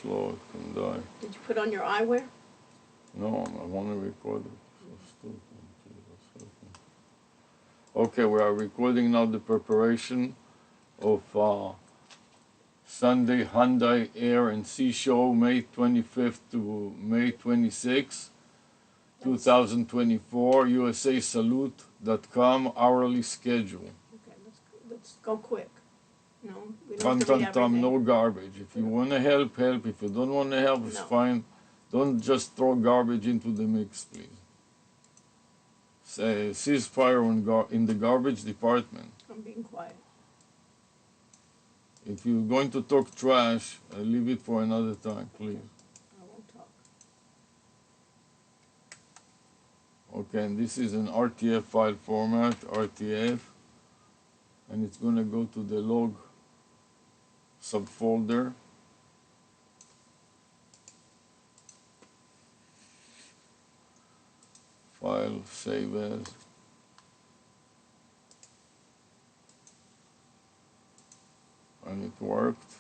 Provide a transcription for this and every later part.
slow, it can die. Did you put on your eyewear? No, I want to record it. Okay, we are recording now the preparation of Sunday Hyundai Air and Sea Show, May 25th to May 26th, 2024, USASalute.com, hourly schedule. Okay, let's go quick. No, we don't have to read everything. No garbage. If you want to help, help. If you don't want to help, it's No. fine. Don't just throw garbage into the mix, please. Say ceasefire in the garbage department. I'm being quiet. If you're going to talk trash, leave it for another time, please. I won't talk. Okay, and this is an RTF file format, RTF, and it's going to go to the log subfolder. File, save as. And it worked.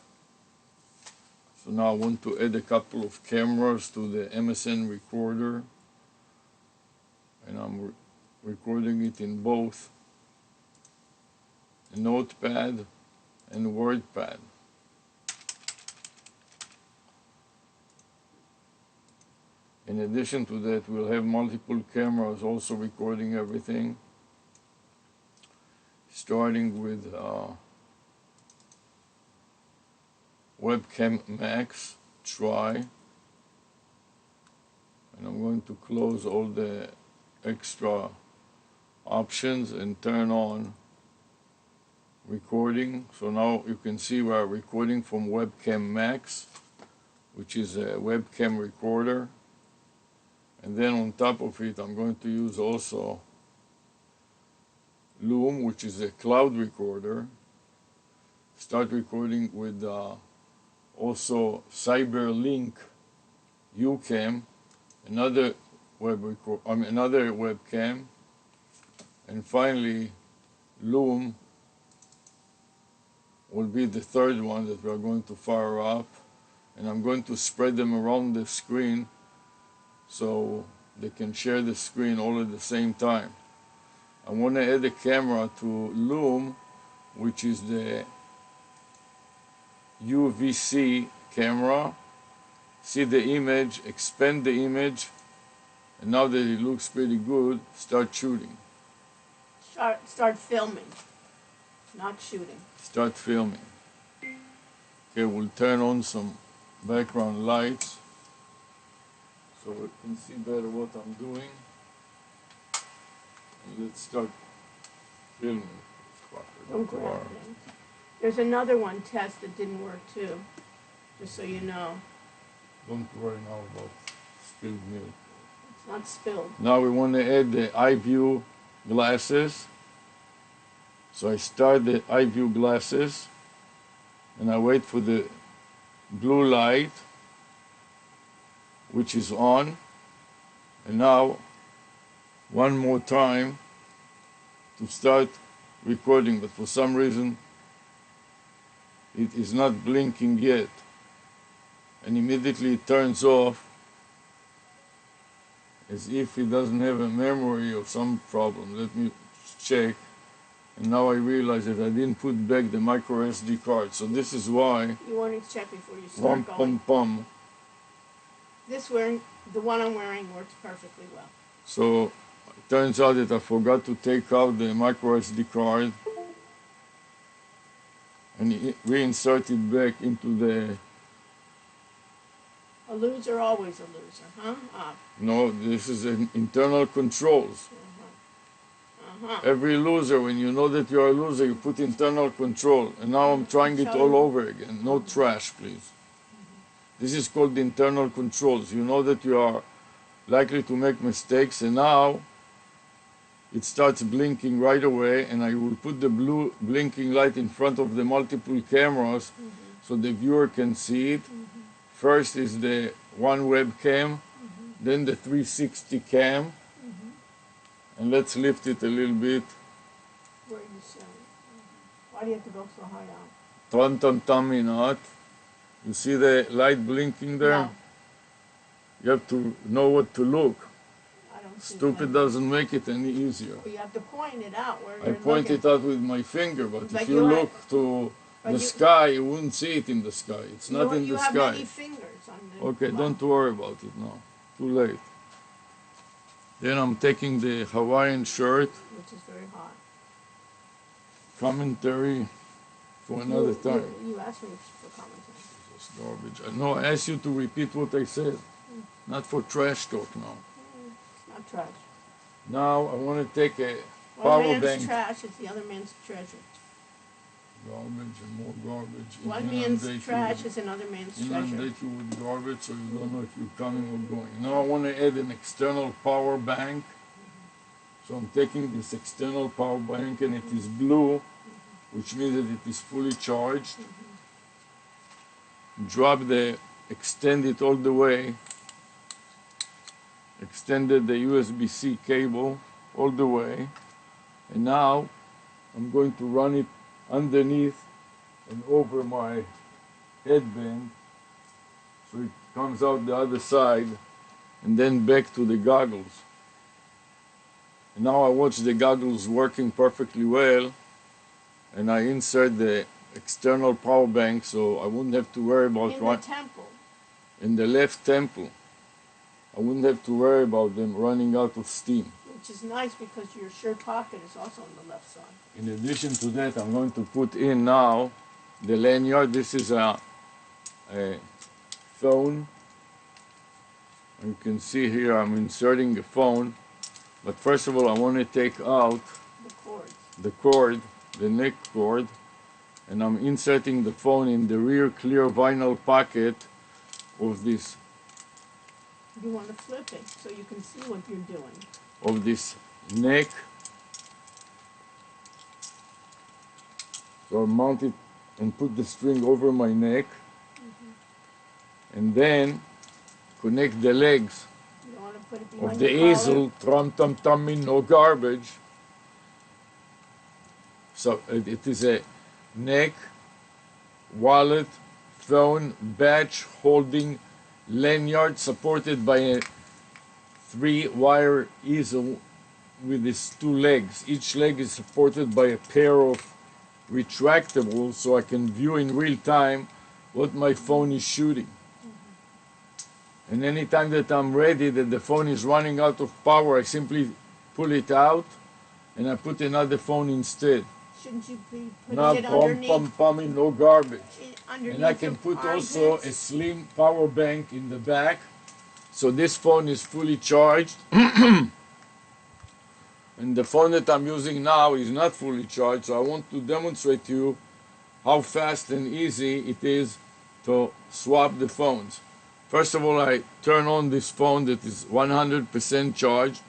So now I want to add a couple of cameras to the MSN recorder. And I'm recording it in both Notepad and WordPad. In addition to that, we'll have multiple cameras also recording everything, starting with Webcam Max, try, and I'm going to close all the extra options and turn on recording. So now you can see we are recording from Webcam Max, which is a webcam recorder. And then on top of it, I'm going to use also Loom, which is a cloud recorder. Start recording with also CyberLink UCam, another webcam, and finally Loom will be the third one that we are going to fire up, and I'm going to spread them around the screen so they can share the screen all at the same time. I want to add a camera to Loom, which is the UVC camera. See the image, expand the image, and now that it looks pretty good, start shooting. Start filming, not shooting. Start filming. Okay, we'll turn on some background lights so we can see better what I'm doing. And let's start filming. Don't grab it. There's another one test that didn't work too, just so you know. Don't worry now about spilled milk. It's not spilled. Now we want to add the eye view glasses. So I start the eye view glasses and I wait for the blue light, which is on. And now one more time to start recording, but for some reason it is not blinking yet, and immediately it turns off as if it doesn't have a memory or some problem. Let me check, and now I realize that I didn't put back the micro SD card, so this is why. You want to check before you start going. The one I'm wearing works perfectly well. So it turns out that I forgot to take out the micro SD card and reinsert it back into the... A loser, always a loser, huh? No, this is an internal controls. Every loser, when you know that you are a loser, you put internal control. And now I'm trying it all over again. No trash, please. This is called internal controls. You know that you are likely to make mistakes, and now it starts blinking right away, and I will put the blue blinking light in front of the multiple cameras so the viewer can see it. First is the one webcam, then the 360 cam, and let's lift it a little bit. Where you say? Why do you have to go so high out? Tantaminat. You see the light blinking there? No, You have to know what to look. I don't see Stupid that. doesn't make it any easier. Well, you have to point it out where I you're point looking. it out with my finger, but But if you you ha- look to but the you- sky, you wouldn't see it in the sky. It's not in You the have sky. many fingers on the Okay, button, don't worry about it now. Too late. Then I'm taking the Hawaiian shirt, which is very hot. commentary for another time. You asked me for commentary. It's garbage. No, I asked you to repeat what I said. Not for trash talk now. It's not trash. Now I want to take a One power man's bank. trash is the other man's treasure. Garbage and more garbage. One Inundate man's you trash with- is another man's treasure. Inundate you with garbage so you don't know if you're coming or going. Now I want to add an external power bank. So I'm taking this external power bank and it is blue, which means that it is fully charged. Extend it all the way. Extended the USB-C cable all the way. And now I'm going to run it underneath and over my headband so it comes out the other side and then back to the goggles. And now I watch the goggles working perfectly well and I insert the external power bank so I wouldn't have to worry about In the temple. in the left temple. I wouldn't have to worry about them running out of steam. Which is nice because your shirt pocket is also on the left side. In addition to that, I'm going to put in now the lanyard. This is a phone. You can see here I'm inserting a phone. But first of all, I want to take out The cord. the cord, the neck cord, and I'm inserting the phone in the rear clear vinyl pocket of this You want to flip it so you can see what you're doing. neck. So I mount it and put the string over my neck, and then connect the legs You want to put it behind of the your collar. easel, trum tum tum in no garbage. So it is a neck, wallet, phone, badge holding lanyard supported by a 3-wire easel with its 2 legs. Each leg is supported by a pair of retractables so I can view in real time what my phone is shooting. And anytime that I'm ready, that the phone is running out of power, I simply pull it out and I put another phone instead. Shouldn't you be putting Now, it pum underneath? pum pum in no garbage. Underneath And I can your put also a armpits? slim power bank in the back. So this phone is fully charged. And the phone that I'm using now is not fully charged. So I want to demonstrate to you how fast and easy it is to swap the phones. First of all, I turn on this phone that is 100% charged.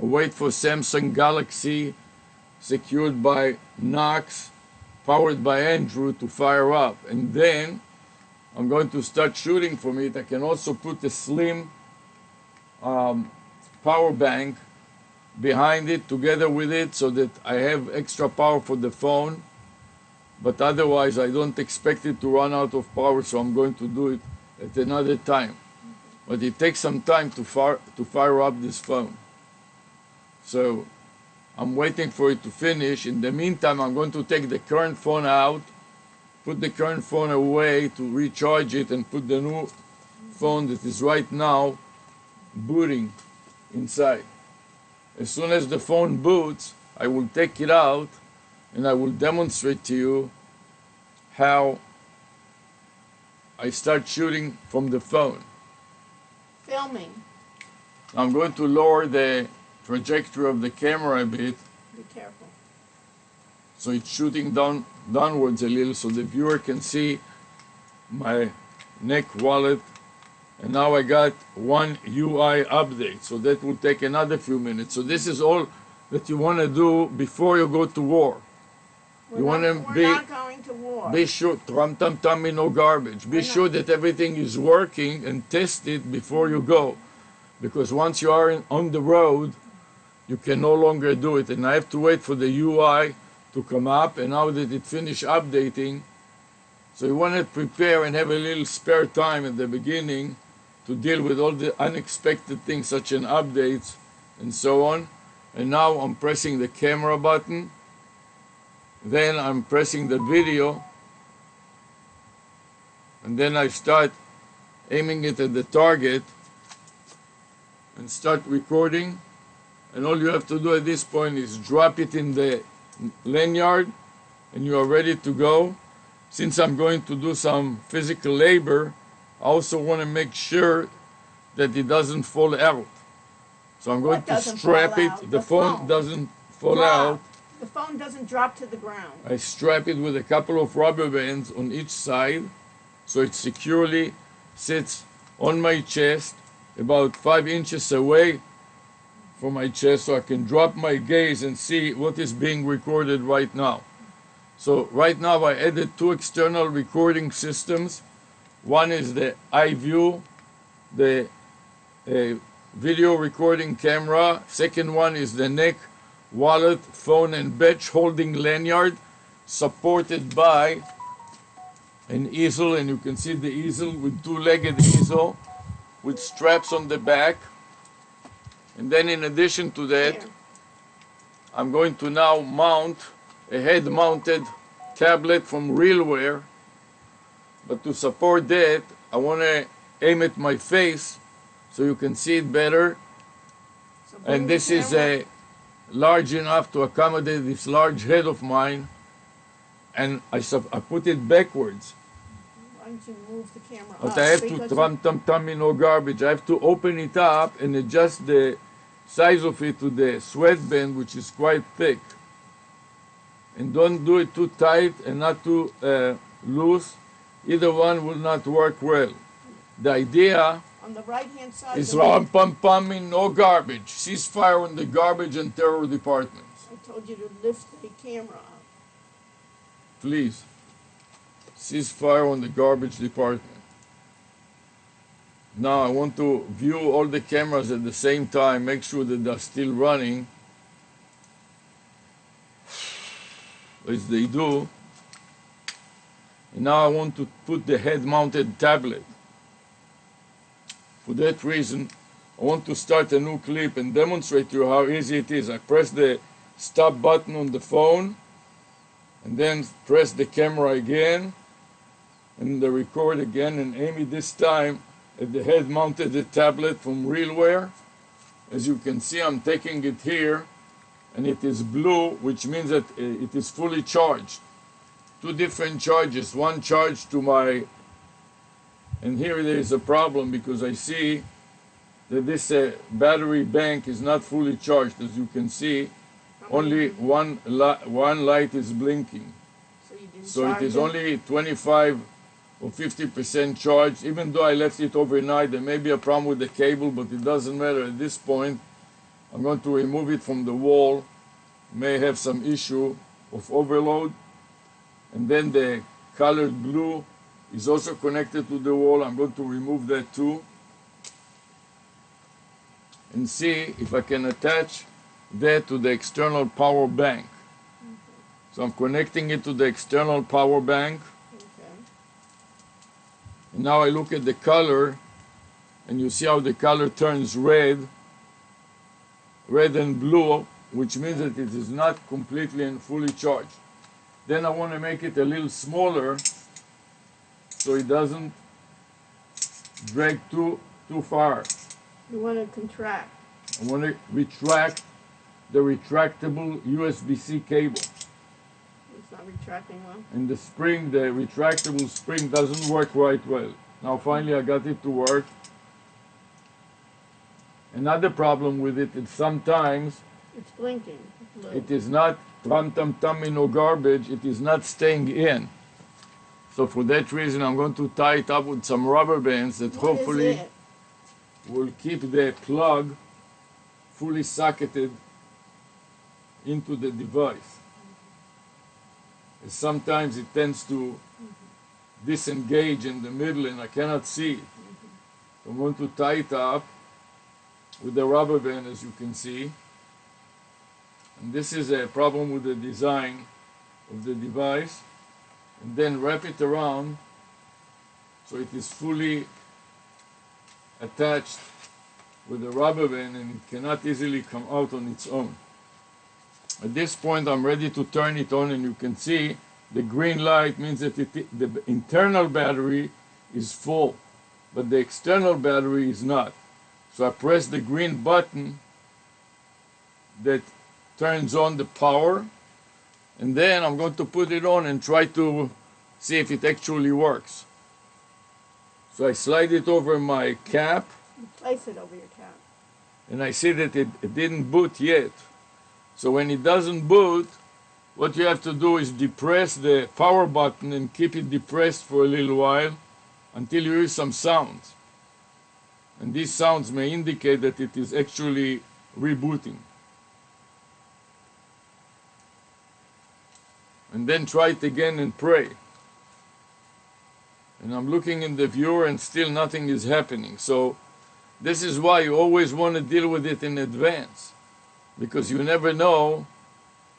I wait for Samsung Galaxy secured by Knox, powered by Andrew to fire up. And then I'm going to start shooting from it. I can also put a slim power bank behind it together with it so that I have extra power for the phone. But otherwise, I don't expect it to run out of power, so I'm going to do it at another time. But it takes some time to fire up this phone. So I'm waiting for it to finish. In the meantime, I'm going to take the current phone out, put the current phone away to recharge it, and put the new phone that is right now booting inside. As soon as the phone boots, I will take it out and I will demonstrate to you how I start shooting from the phone. Filming. I'm going to lower the trajectory of the camera a bit Be careful. so it's shooting downwards a little so the viewer can see my neck wallet. And now I got one UI update, so that will take another few minutes. So this is all that you want to do before you go to war. We're You want to not going to war. be sure, trum tum tum in no garbage. Be sure that everything is working and test it before you go. Because once you are on the road, you can no longer do it. And I have to wait for the UI to come up. And now that it finished updating, So you want to prepare and have a little spare time at the beginning to deal with all the unexpected things such as updates and so on. And now I'm pressing the camera button. Then I'm pressing the video. And then I start aiming it at the target and start recording. And all you have to do at this point is drop it in the lanyard and you are ready to go. Since I'm going to do some physical labor, I also want to make sure that it doesn't fall out. So I'm going to strap it. The phone doesn't fall out. The phone doesn't drop to the ground. I strap it with a couple of rubber bands on each side so it securely sits on my chest about 5 inches away from my chest so I can drop my gaze and see what is being recorded right now. So right now I added 2 external recording systems. One is the iView, the video recording camera. Second one is the neck, wallet, phone, and badge holding lanyard supported by an easel, and you can see the easel with 2-legged easel with straps on the back. And then in addition to that, I'm going to now mount a head-mounted tablet from Realware. But to support that, I want to aim at my face so you can see it better. And this is large enough to accommodate this large head of mine. And I put it backwards. Why don't you move the camera up? But I have to no garbage. I have to open it up and adjust the size of it to the sweatband, which is quite thick. And don't do it too tight and not too loose. Either one will not work well. The idea on the right-hand side is no garbage. Ceasefire on the garbage and terror departments. I told you to lift the camera up. Please. Ceasefire on the garbage department. Now I want to view all the cameras at the same time, make sure that they're still running, as they do. And now I want to put the head-mounted tablet. For that reason, I want to start a new clip and demonstrate to you how easy it is. I press the stop button on the phone, and then press the camera again, and the record again, and aim it this time at the head-mounted tablet from Realware. As you can see, I'm taking it here, and it is blue, which means that it is fully charged. 2 different charges, one charge to my, and here there is a problem because I see that this battery bank is not fully charged. As you can see, only one light is blinking. So it is only 25 or 50% charged. Even though I left it overnight, there may be a problem with the cable, but it doesn't matter at this point. I'm going to remove it from the wall. May have some issue of overload. And then the colored blue is also connected to the wall. I'm going to remove that too. And see if I can attach that to the external power bank. So I'm connecting it to the external power bank. And now I look at the color, and you see how the color turns red and blue, which means that it is not completely and fully charged. Then I want to make it a little smaller so it doesn't drag too far. You want to contract. I want to retract the retractable USB-C cable. It's not retracting well. And the spring, the retractable spring doesn't work right well. Now finally I got it to work. Another problem with it is sometimes it's blinking. It is not no garbage, it is not staying in. So for that reason I'm going to tie it up with some rubber bands that hopefully will keep the plug fully socketed into the device. And sometimes it tends to disengage in the middle and I cannot see it. So I'm going to tie it up with the rubber band, as you can see. And this is a problem with the design of the device. and then wrap it around so it is fully attached with a rubber band and it cannot easily come out on its own. At this point I'm ready to turn it on, and you can see the green light means that the internal battery is full, but the external battery is not. So I press the green button that turns on the power, and then I'm going to put it on and try to see if it actually works. So I slide it over my cap. You place it over your cap. And I see that it didn't boot yet. So when it doesn't boot, what you have to do is depress the power button and keep it depressed for a little while until you hear some sounds. And these sounds may indicate that it is actually rebooting. And then try it again and pray. And I'm looking in the viewer and still nothing is happening. So this is why you always want to deal with it in advance, because you never know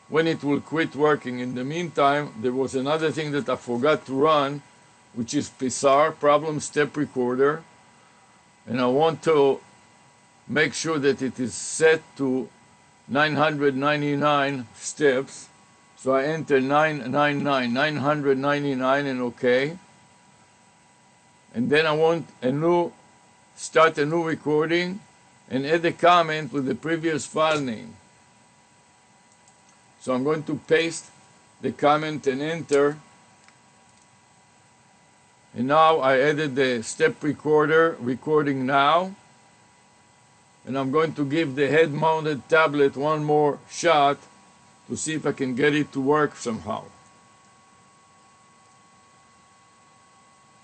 when it will quit working. In the meantime, there was another thing that I forgot to run, which is PSAR, Problem Step Recorder, and I want to make sure that it is set to 999 steps. So I enter 999 and OK. And then I want start a new recording and add a comment with the previous file name. So I'm going to paste the comment and enter. And now I added the step recorder, recording now. And I'm going to give the head-mounted tablet one more shot to see if I can get it to work somehow.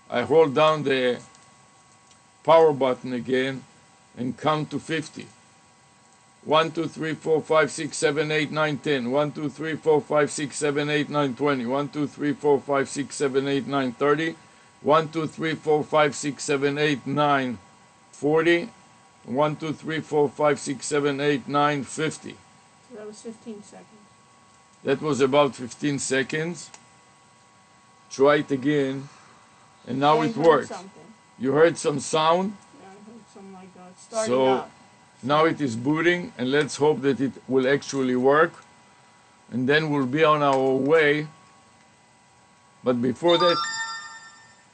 I hold down the power button again and count to 50. 1, 2, 3, 4, 5, 6, 7, 8, 9, 10. 1, 2, 3, 4, 5, 6, 7, 8, 9, 20. 1, 2, 3, 4, 5, 6, 7, 8, 9, 30. 1, 2, 3, 4, 5, 6, 7, 8, 9, 40. 1, 2, 3, 4, 5, 6, 7, 8, 9, 50. So that was 15 seconds. That was about 15 seconds. Try it again. And now it works. You heard some sound? Yeah, I heard something like that. Starting So up. now it is booting, and let's hope that it will actually work. And then we'll be on our way. But before that,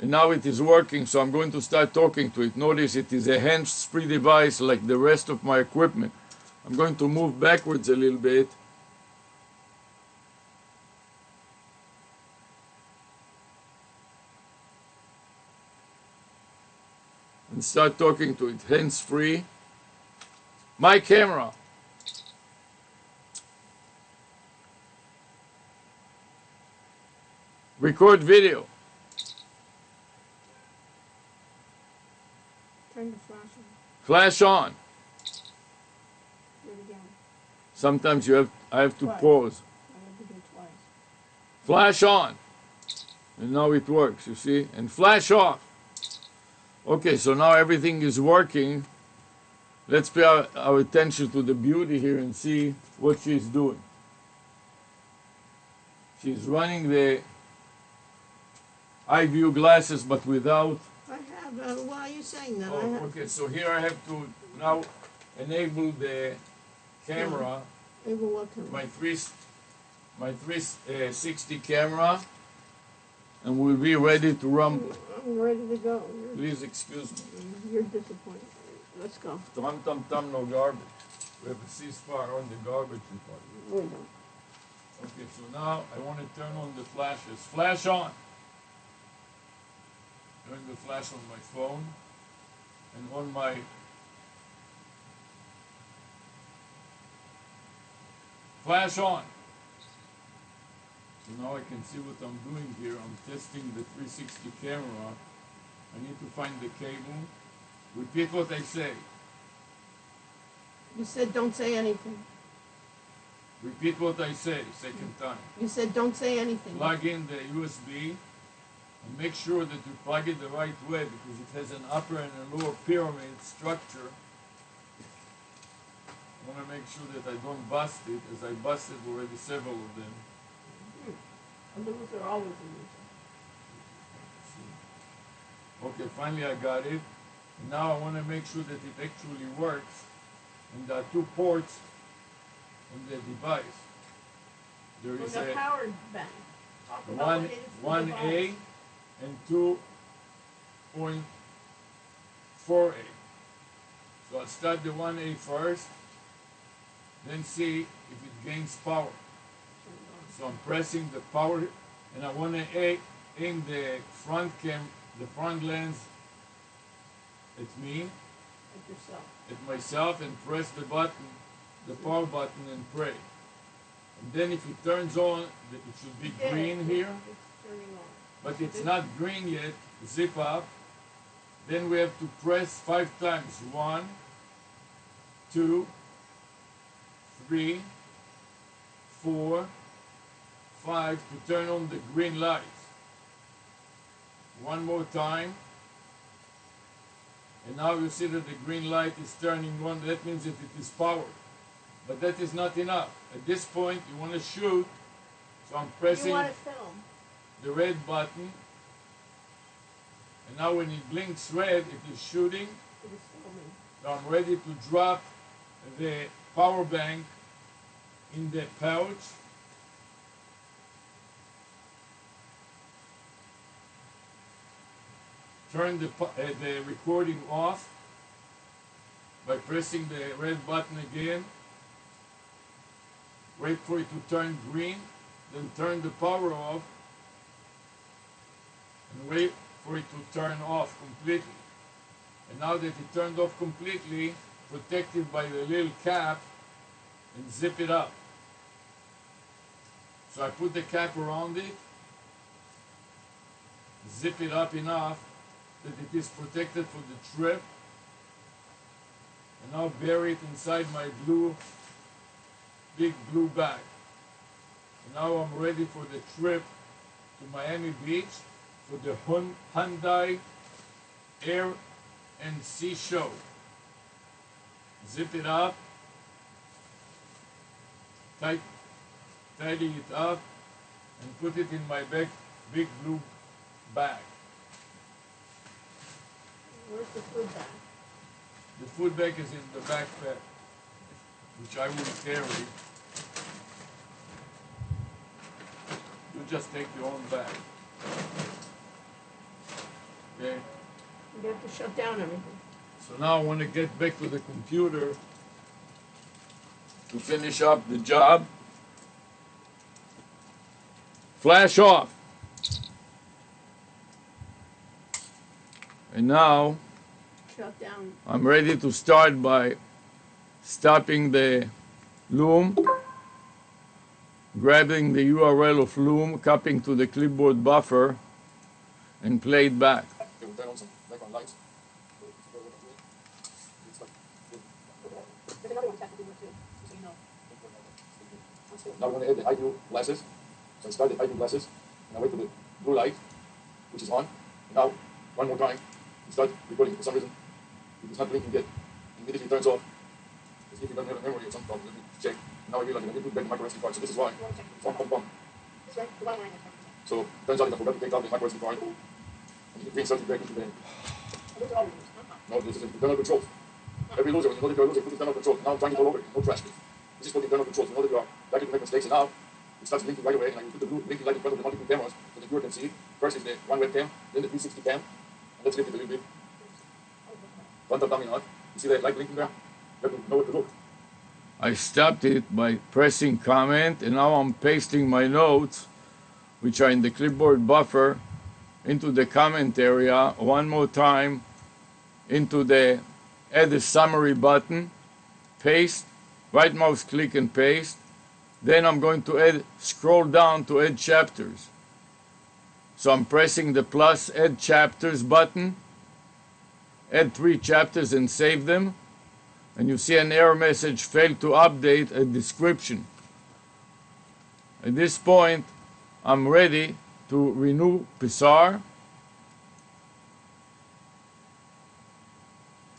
and now it is working, so I'm going to start talking to it. Notice it is a hands-free device like the rest of my equipment. I'm going to move backwards a little bit. And start talking to it, hands-free. My camera. Record video. Turn the flash on. Flash on. Do it again. Sometimes I have to Twice. pause. I have to do it twice. Flash on. And now it works, you see? And flash off. Okay, so now everything is working. Let's pay our attention to the beauty here and see what she's doing. She's running the eye view glasses, but without. I have, why are you saying that? Oh, okay, so here I have to now enable the camera, Able what camera? my 360 camera, and we'll be ready to run. I'm ready to go. Please excuse me. You're disappointed. Let's go. Tam tam tam, no garbage. We have a ceasefire on the garbage department. We don't. Okay, so now I want to turn on the flashes. Flash on. Turn the flash on my phone and on my flash on. So now I can see what I'm doing here. I'm testing the 360 camera. I need to find the cable. Repeat what I say. You said don't say anything. Repeat what I say, second time. You said don't say anything. Plug in the USB and make sure that you plug it the right way, because it has an upper and a lower pyramid structure. I want to make sure that I don't bust it, as I busted already several of them. And those are always in use. Okay, finally I got it. And now I want to make sure that it actually works. And there are two ports on the device. There On is the a power bank. Talk about what it is the 1A device. and 2.4A. So I'll start the 1A first, then see if it gains power. So I'm pressing the power, and I want to aim the front the front lens at me, At yourself. at myself, and press the button, the power button, and pray. And then if it turns on, it should be green here, It's turning on. but it's not green yet. Zip up. Then we have to press 5 times. 1, 2, 3, 4, 5 to turn on the green light. One more time. And now you see that the green light is turning on. That means that it is powered. But that is not enough. At this point, you want to shoot. So I'm pressing You want to film. the red button. And now when it blinks red, it is shooting. It is filming. So I'm ready to drop the power bank in the pouch. Turn the recording off by pressing the red button again. Wait for it to turn green, then turn the power off, and wait for it to turn off completely. And now that it turned off completely, protect it by the little cap and zip it up. So I put the cap around it, zip it up enough that it is protected for the trip, and now bury it inside my big blue bag. And now I'm ready for the trip to Miami Beach for the Hyundai Air and Sea Show. Zip it up, tidy it up, and put it in my big blue bag. Where's the food bag? The food bag is in the backpack, which I will carry. You just take your own bag. Okay? You have to shut down everything. So now I want to get back to the computer to finish up the job. Flash off. And now Shut down. I'm ready to start by stopping the loom, grabbing the URL of loom, copying to the clipboard buffer, and play it back. We'll turn on some background lights. There's another one test to do too, so you know. Now we're going to add the IQ glasses. So I start the IQ glasses, and I wait for the blue light, which is on. And now, one more time, we start recording. For some reason, it is not blinking yet. Immediately turns off. As if you don't have a memory or some problem. Let me check. Now I realize I need to put back the micro SD card, so this is why. Bum, bum, bum. This way, the bottom line is So turns out that I forgot to take out the micro SD card. And you can reinsert it back into the... those are all used. No, this is internal controls. Every loser, when you know that you're a loser, put internal controls. Now I'm trying it all over again. No trash. This is for the internal controls. You know that you are likely to make mistakes, and now it starts blinking right away, and I will put the blue blinking light in front of the multiple cameras so the viewer can see. First is the one webcam, then the 360 cam, and let's lift it a little bit. One tap down out. You see that light blinking there? You have to know what to look. I stopped it by pressing comment, and now I'm pasting my notes, which are in the clipboard buffer, into the comment area one more time, into the add a summary button, paste, right mouse click and paste. Then I'm going to scroll down to add chapters. So I'm pressing the plus add chapters button, add 3 chapters and save them. And you see an error message, failed to update a description. At this point, I'm ready to renew Pixar.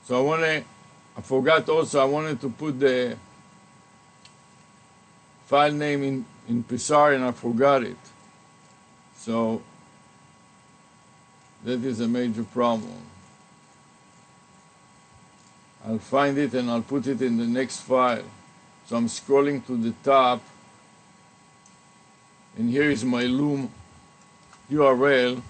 So I forgot also, I wanted to put the file name in Pixar and I forgot it. So That is a major problem. I'll find it and I'll put it in the next file. So I'm scrolling to the top, and here is my Loom URL.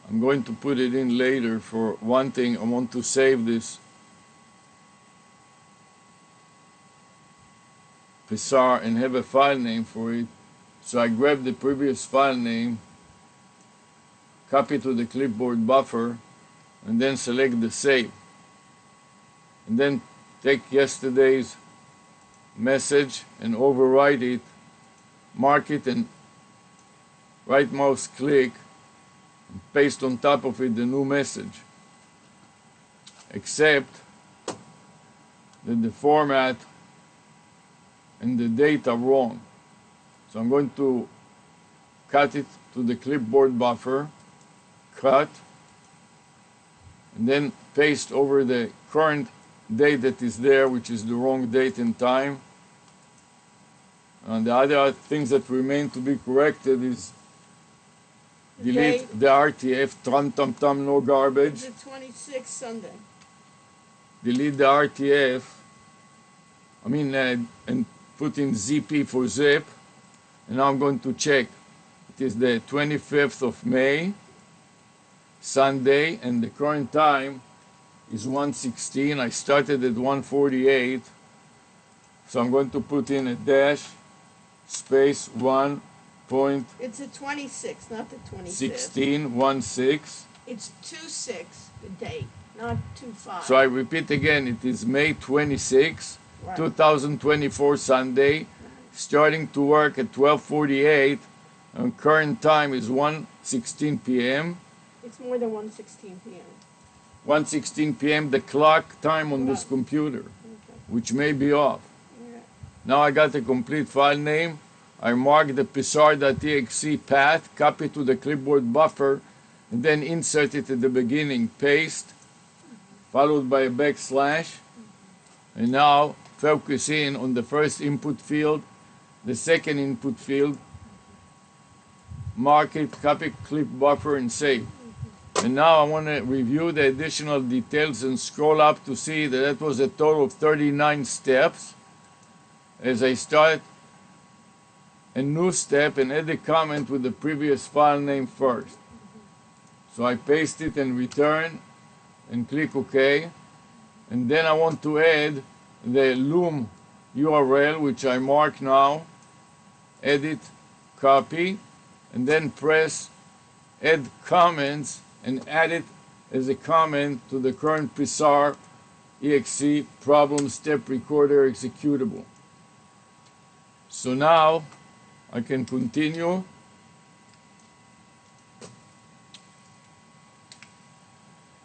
I'm going to put it in later. For one thing, I want to save this Psar and have a file name for it. So I grab the previous file name, copy to the clipboard buffer, and then select the save. And then take yesterday's message and overwrite it, mark it, and right mouse click, and paste on top of it the new message. Except that the format and the date are wrong. So I'm going to cut it to the clipboard buffer, cut, and then paste over the current date that is there, which is the wrong date and time. And the other things that remain to be corrected is delete the RTF, tam, no garbage. It's the 26th Sunday. Delete the RTF, and put in ZP for zip. And now I'm going to check. It is the 25th of May, Sunday, and the current time is 1:16. I started at 1:48. So I'm going to put in a dash, space, 1 point. It's the 26th, not the 25th. 16:16. It's 2/6, the date, not 2/5. So I repeat again, it is May 26, Right. 2024, Sunday, starting to work at 12:48, and current time is 1:16 p.m. It's more than 1:16 p.m. 1:16 p.m. the clock time on this Right. computer, Okay. which may be off. Yeah. Now I got the complete file name. I mark the psar.exe path, copy to the clipboard buffer, and then insert it at the beginning, paste, followed by a backslash. And now focus in on the first input field, the second input field, mark it, copy, clip buffer, and save. And now I want to review the additional details and scroll up to see that that was a total of 39 steps. As I start a new step and add a comment with the previous file name first. So I paste it and return and click OK. And then I want to add the Loom URL, which I mark now, edit, copy, and then press add comments and add it as a comment to the current Psar exe problem step recorder executable. So now I can continue.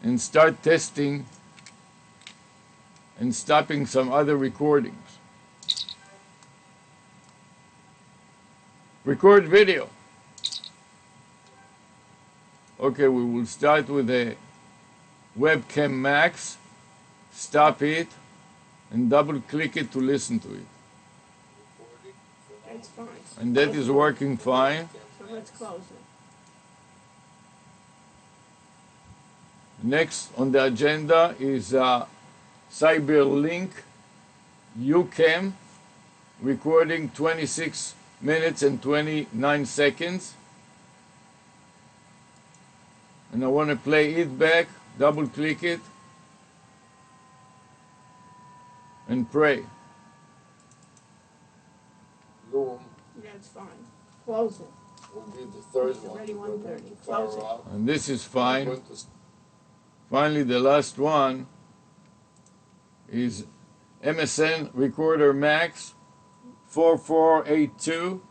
And start testing and stopping some other recordings. Record video. Okay, we will start with a webcam max, stop it, and double click it to listen to it. It's fine. And that is working fine. So let's close it. Next on the agenda is Cyberlink UCam, recording 26 minutes and 29 seconds. And I want to play it back, double click it, and pray. Loom Yeah, it's fine. Close it. will be the third It's one. already We're going 1:30. to Close fire it. out. And this is We're fine. going to Finally, the last one is MSN Recorder Max 4482